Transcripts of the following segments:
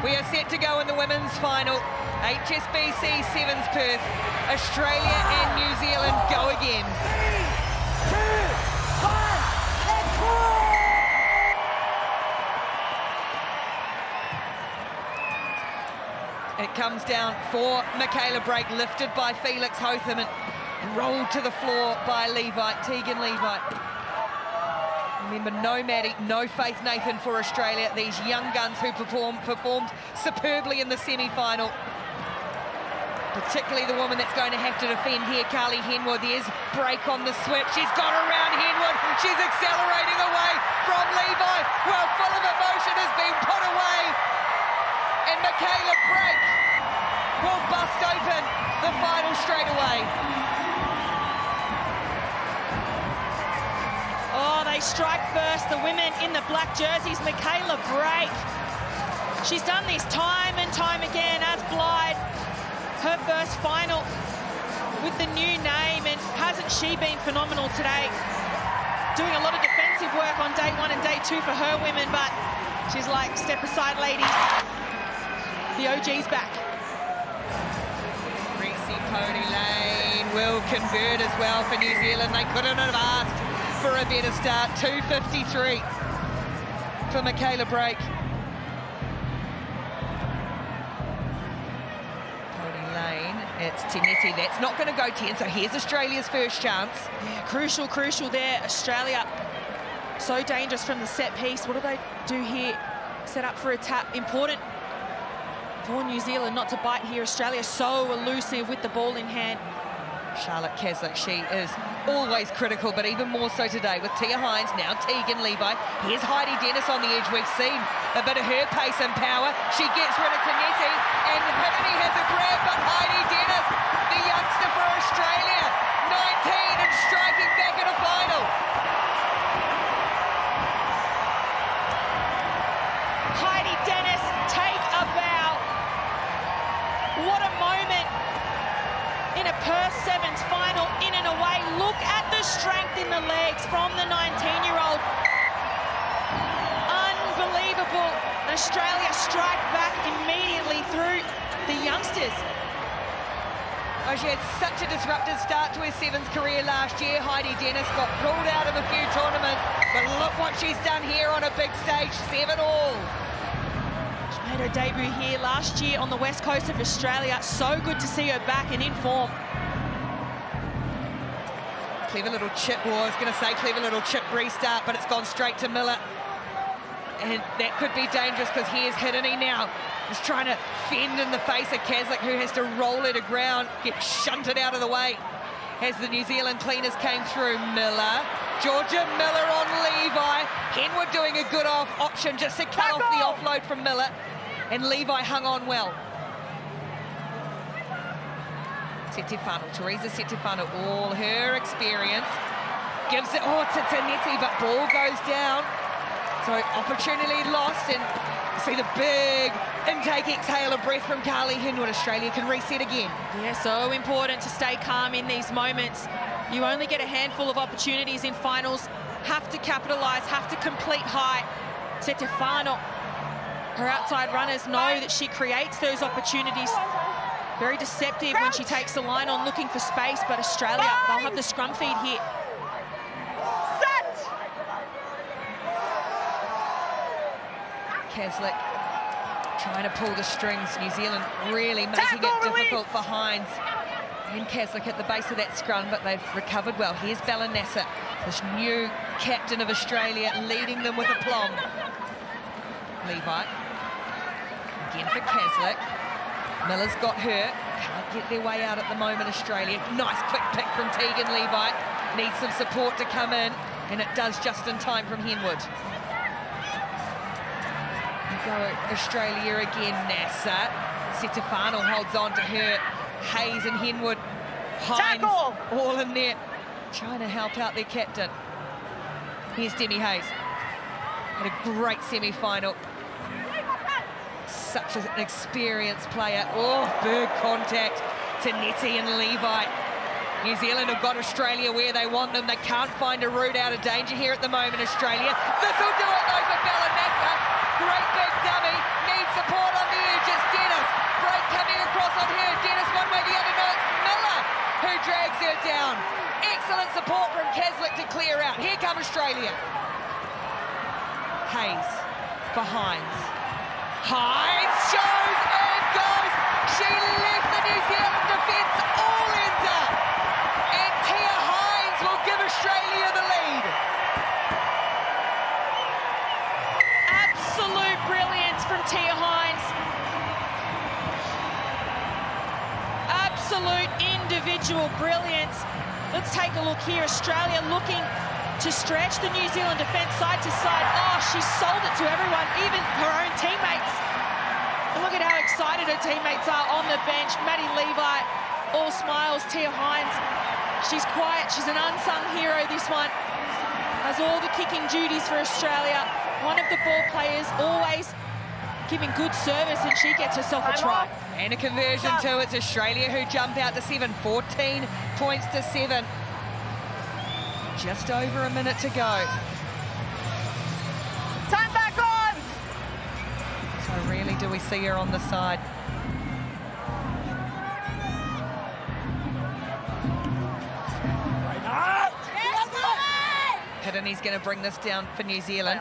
We are set to go in the women's final. HSBC Sevens Perth. Australia and New Zealand go again. 3, 2, 1, let's go! It comes down for Michaela Brake, lifted by Felix Hotham and rolled to the floor by Tegan Levi. Remember, no Maddie, no Faith Nathan for Australia. These young guns who performed superbly in the semi-final. Particularly the woman that's going to have to defend here, Carly Henwood. There's Brake on the switch. She's got around Henwood. She's accelerating away from Levi. Well, full of emotion has been put away. And Michaela Brake will bust open the final straight away. Oh, they strike first, the women in the black jerseys. Michaela Brake. She's done this time and time again as Blythe. Her first final with the new name, and hasn't she been phenomenal today? Doing a lot of defensive work on day 1 and day 2 for her women, but she's like, step aside, ladies. The OG's back. Reese Pony Lane will convert as well for New Zealand. They couldn't have asked for a better start. 2:53 for Michaela Brake. Pony Lane, it's Tinetti. That's not going to go 10, so here's Australia's first chance. Yeah, crucial there, Australia. So dangerous from the set piece. What do they do here? Set up for a tap. Important for New Zealand not to bite here. Australia so elusive with the ball in hand. Charlotte Caslick, she is always critical, but even more so today with Tia Hines, now Tegan Levi. Here's Heidi Dennis on the edge. We've seen a bit of her pace and power. She gets rid of Tinetti, and Hittany has a grab, but Heidi Dennis, the youngster for Australia, 19 and striking back in a final. Heidi Dennis, take a bow. What a moment in a Perth Sevens final, in and away. Look at the strength in the legs from the 19-year-old. Unbelievable. Australia strike back immediately through the youngsters. Oh, she had such a disruptive start to her Sevens career last year. Heidi Dennis got ruled out of a few tournaments, but look what she's done here on a big stage, 7-all. She made her debut here last year on the west coast of Australia. So good to see her back and in form. Clever little chip, well, I was going to say clever little chip restart, but it's gone straight to Miller. And that could be dangerous because here's Hittany now. Just trying to fend in the face of Caslick, who has to roll her to ground, get shunted out of the way as the New Zealand cleaners came through. Miller, Georgia Miller on Levi. Henwood doing a good option just to cut off the offload from Miller. And Levi hung on well. Setefano, Teresa Setefano, all her experience. Gives it to Tinetti, but ball goes down. So opportunity lost, and see the big intake, exhale of breath from Carly Henwood. Australia can reset again. Yeah, so important to stay calm in these moments. You only get a handful of opportunities in finals. Have to capitalise, have to complete high. Setefano, her outside runners know that she creates those opportunities. Very deceptive when she takes the line on looking for space, but Australia, they'll have the scrum feed here. Caslick trying to pull the strings. New Zealand really making it difficult for Hines and Caslick at the base of that scrum, but they've recovered well. Here's Balanessa, this new captain of Australia, leading them with aplomb. Levi, again for Caslick. Miller's got her, can't get their way out at the moment, Australia. Nice quick pick from Tegan Levi. Needs some support to come in, and it does just in time from Henwood. Go Australia again, Nasser. Setefano holds on to her. Hayes and Henwood. Hines all in there, trying to help out their captain. Here's Demi Hayes. Had a great semi-final. Such an experienced player. Oh, big contact to Nettie and Levi. New Zealand have got Australia where they want them. They can't find a route out of danger here at the moment, Australia. This will do it though for Balanessa. Great big dummy. Needs support on the down. Excellent support from Keswick to clear out. Here come Australia. Hayes for Hines. Hines shows and goes. She left the New Zealand defence all ends up. And Tia Hines will give Australia the lead. Absolute brilliance from Tia Hines. Absolute individual brilliance. Let's take a look here. Australia looking to stretch the New Zealand defence side to side. Oh, she sold it to everyone, even her own teammates. And look at how excited her teammates are on the bench. Maddie Levi, all smiles. Tia Hines, she's quiet. She's an unsung hero, this one. Has all the kicking duties for Australia. One of the ball players, always giving good service, and she gets herself a try. And a conversion too. It's Australia who jump out to 7, 14 points to 7. Just over a minute to go. Time back on! So really do we see her on the side? Hiddenney's going to bring this down for New Zealand.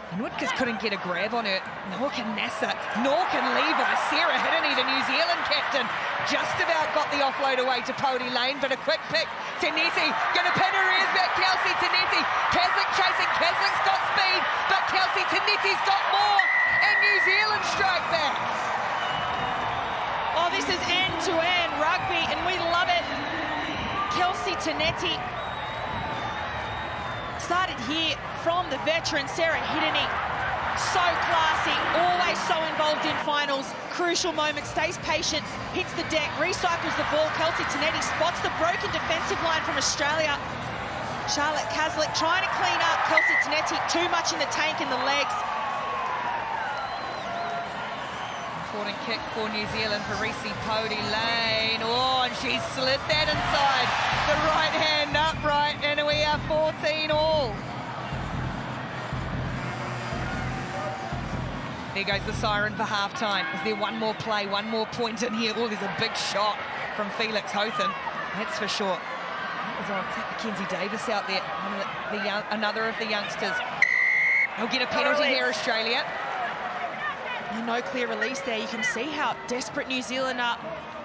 And Whitkers couldn't get a grab on her, nor can Nasser, nor can Levi. Sarah Hiddenney, the New Zealand captain, just about got the offload away to Pody Lane, but a quick pick. Tanetti going to pin her ears back. Kelsey Tanetti. Keswick chasing. Keswick's got speed, but Kelsey Tanetti's got more. And New Zealand strike back. Oh, this is end-to-end rugby, and we love it. Kelsey Tanetti started here from the veteran Sarah Hiddenney. So classy, always so involved in finals. Crucial moment, stays patient, hits the deck, recycles the ball. Kelsey Tanetti spots the broken defensive line from Australia. Charlotte Caslick trying to clean up. Kelsey Tanetti, too much in the tank in the legs. Important kick for New Zealand for Reese Pody Lane. Oh, and she slid that inside. The right hand upright, and we are 14 all. There goes the siren for halftime. Is there one more play, one more point in here? Oh, there's a big shot from Felix Hothen. That's for sure. Mackenzie Davis out there, another of the youngsters. They'll get a penalty here, Australia. No clear release there. You can see how desperate New Zealand are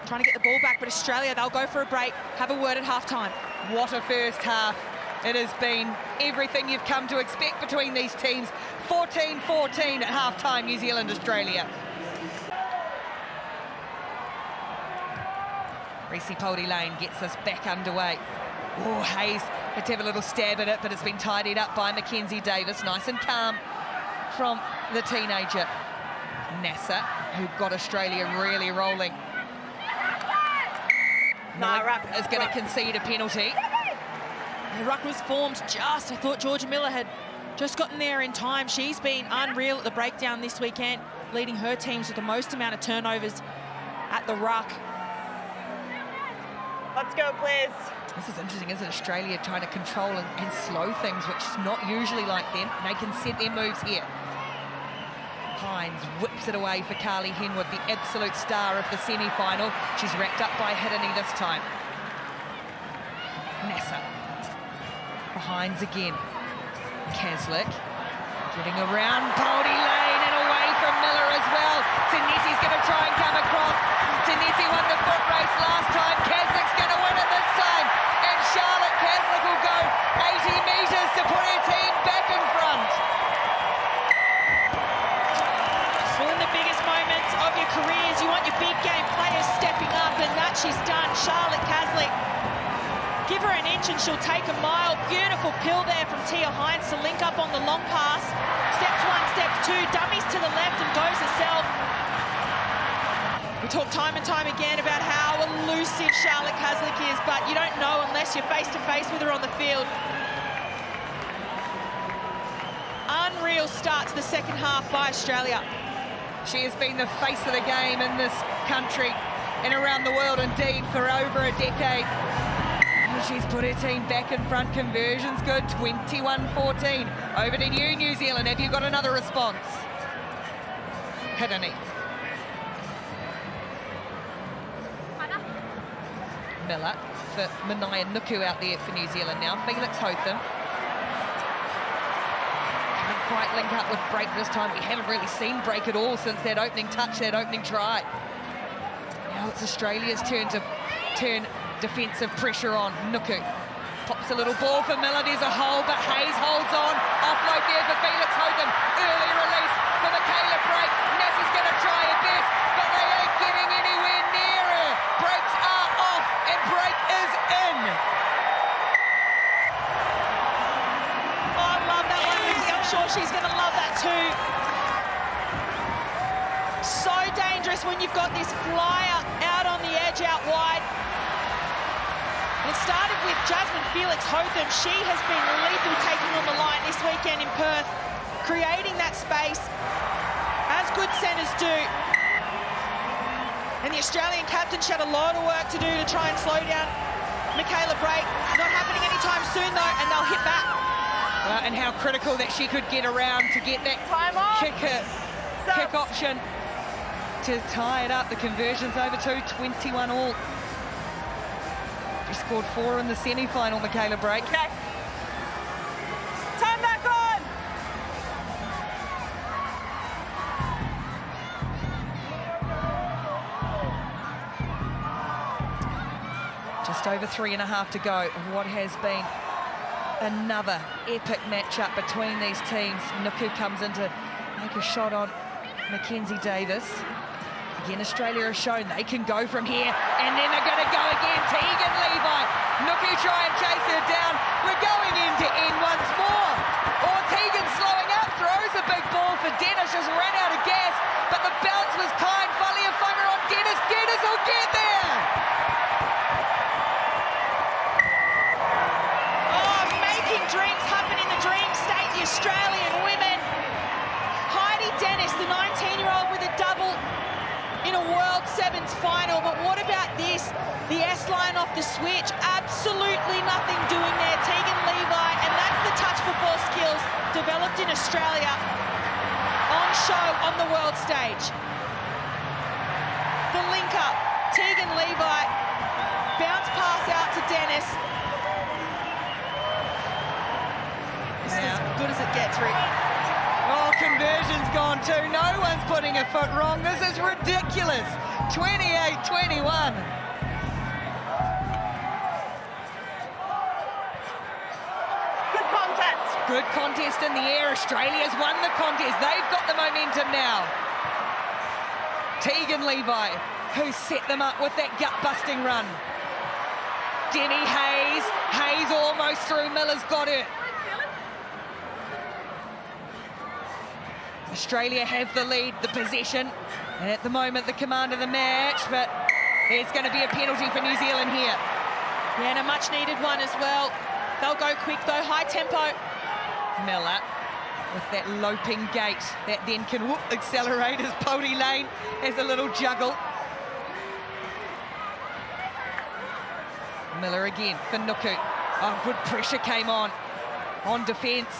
trying to get the ball back, but Australia, they'll go for a break, have a word at halftime. What a first half. It has been everything you've come to expect between these teams. 14-14 at halftime, New Zealand, Australia. Reese Pody Lane gets us back underway. Oh, Hayes had to have a little stab at it, but it's been tidied up by Mackenzie Davis. Nice and calm from the teenager. Nasser, who got Australia really rolling. Ruck is going to concede a penalty. The ruck was formed just. I thought Georgia Miller had just gotten there in time. She's been unreal at the breakdown this weekend, leading her teams with the most amount of turnovers at the ruck. Let's go, please. This is interesting, isn't it? Australia trying to control and slow things, which is not usually like them. They can set their moves here. Hines whips it away for Carly Henwood, the absolute star of the semi-final. She's wrapped up by Hiddenney this time. Nasser. For Hines again. Caslick getting around Pody Lane and away from Miller as well. Tanetti's going to try and come across. Tanetti won the foot race last time. Caslick's going to win it this time. And Charlotte Caslick will go 80 metres to put her team back in front. Well, in the biggest moments of your careers, you want your big game players stepping up, and that she's done. Charlotte Caslick, give her an inch and she'll take a mile. Beautiful pill there from Tia Hines to link up on the long pass. Steps one, steps two, dummies to the left and goes herself. We talk time and time again about how elusive Charlotte Caslick is, but you don't know unless you're face-to-face with her on the field. Unreal start to the second half by Australia. She has been the face of the game in this country and around the world indeed for over a decade. She's put her team back in front. Conversion's good, 21-14. Over to you, New Zealand. Have you got another response? Hiddenney. Miller for Manaya Nuku out there for New Zealand now. Felix Hotham. Can't quite link up with Break this time. We haven't really seen Break at all since that opening touch, that opening try. Now it's Australia's turn to turn defensive pressure on. Nuku pops a little ball for Miller. There's a hole, but Hayes holds on. Offload there for Felix Hotham. Early release for Michaela Break. Nasser's going to try her best, but they ain't getting anywhere near her. Breaks are off, and Break is in. Oh, I love that one, Lucy. I'm sure she's going to love that too. So dangerous when you've got this flyer out on the edge, out wide. It started with Jasmine Felix Hotham. She has been lethal taking on the line this weekend in Perth, creating that space, as good centres do. And the Australian captain, she had a lot of work to do to try and slow down Michaela Break. Not happening anytime soon, though, and they'll hit back. And how critical that she could get around to get that kick option to tie it up. The conversion's over to 21 all. She scored 4 in the semi-final, Michaela Break. Okay. Time back on. Just over 3.5 to go of what has been another epic matchup between these teams. Nuku comes in to make a shot on Mackenzie Davis. Again, Australia has shown they can go from here, and then they're going to go again. Tegan Levi. Nuku try and chase her down. We're going end-to-end once more. Oh, Tegan slowing up, throws a big ball for Dennis, just ran out of gas, but the bounce was kind. Faliafunga on Dennis. Dennis will get there. Oh, making dreams happen in the dream state, the Australian women. Heidi Dennis, the 19-year-old with a double in a World Sevens final, but what about this? The S-line off the switch, absolutely nothing doing there. Tegan Levi, and that's the touch football skills developed in Australia on show on the world stage. The link up, Tegan Levi, bounce pass out to Dennis. This is as good as it gets, Rick. Oh, conversion's gone too. No one's putting a foot wrong. This is ridiculous. 28-21. Good contest. Good contest in the air. Australia's won the contest. They've got the momentum now. Tegan Levi, who set them up with that gut-busting run. Denny Hayes. Hayes almost through. Miller's got her. Australia have the lead, the possession, and at the moment the command of the match, but there's going to be a penalty for New Zealand here. Yeah, and a much-needed one as well. They'll go quick, though, high tempo. Miller with that loping gait that then can accelerate as Pody Lane has a little juggle. Miller again for Nuku. Oh, good pressure came on defence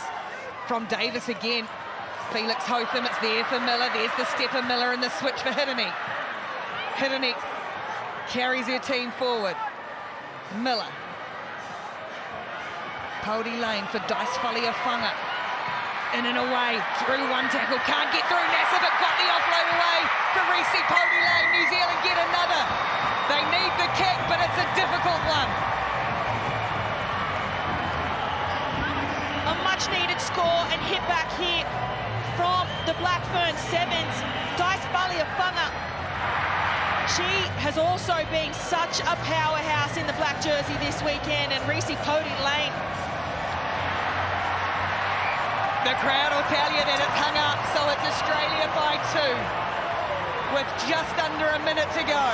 from Davis again. Felix Hotham, it's there for Miller. There's the step of Miller and the switch for Hirini. Hirini carries her team forward. Miller. Pody Lane for Dice Faliafunga. In and away, through one tackle. Can't get through Nasser, but got the offload away for Reese Pody Lane. New Zealand get another. They need the kick, but it's a difficult one. A much-needed score and hit back here from the Black Ferns Sevens. Dice Faliafunga. She has also been such a powerhouse in the black jersey this weekend, and Reese Pody Lane. The crowd will tell you that it's hung up, so it's Australia by 2 with just under a minute to go.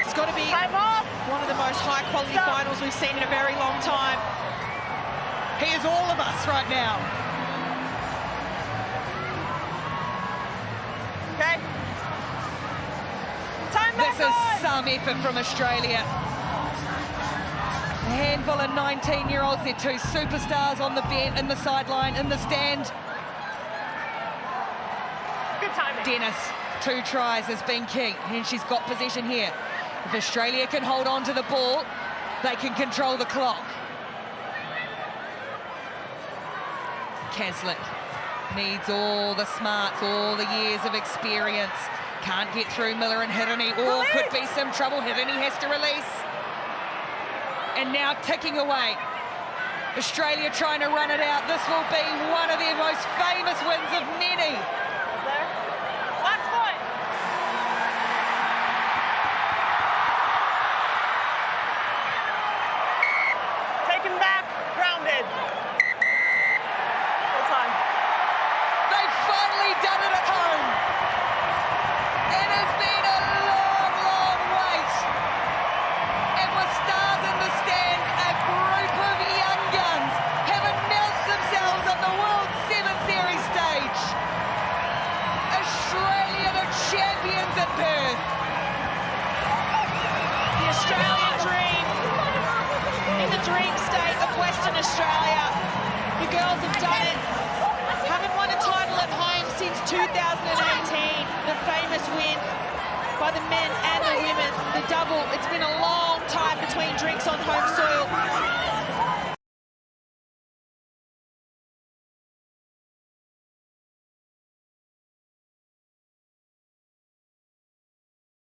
It's got to be one of the most high-quality finals we've seen in a very long time. Here's all of us right now. Okay. Time back This is on. some effort from Australia. A handful of 19-year-olds, they're 2 superstars on the bench, in the sideline, in the stand. Good timing. Dennis, 2 tries has been key, and she's got possession here. If Australia can hold on to the ball, they can control the clock. Caslick needs all the smarts, all the years of experience. Can't get through Miller and Hirini. Oh, could be some trouble. Hirini has to release. And now ticking away. Australia trying to run it out. This will be one of their most famous wins of many. Last point. Taken back, grounded. Full time. They've finally done it at home. It has been a long, long wait. And with stars in the stands, a group of young guns have announced themselves on the World 7 Series stage. Australia, the champions at Perth. The Australian dream in the dream state of Western Australia. The girls have done it. Haven't won a title at home since 2018. The famous win by the men and the women, the double. It's been a long time between drinks on home soil.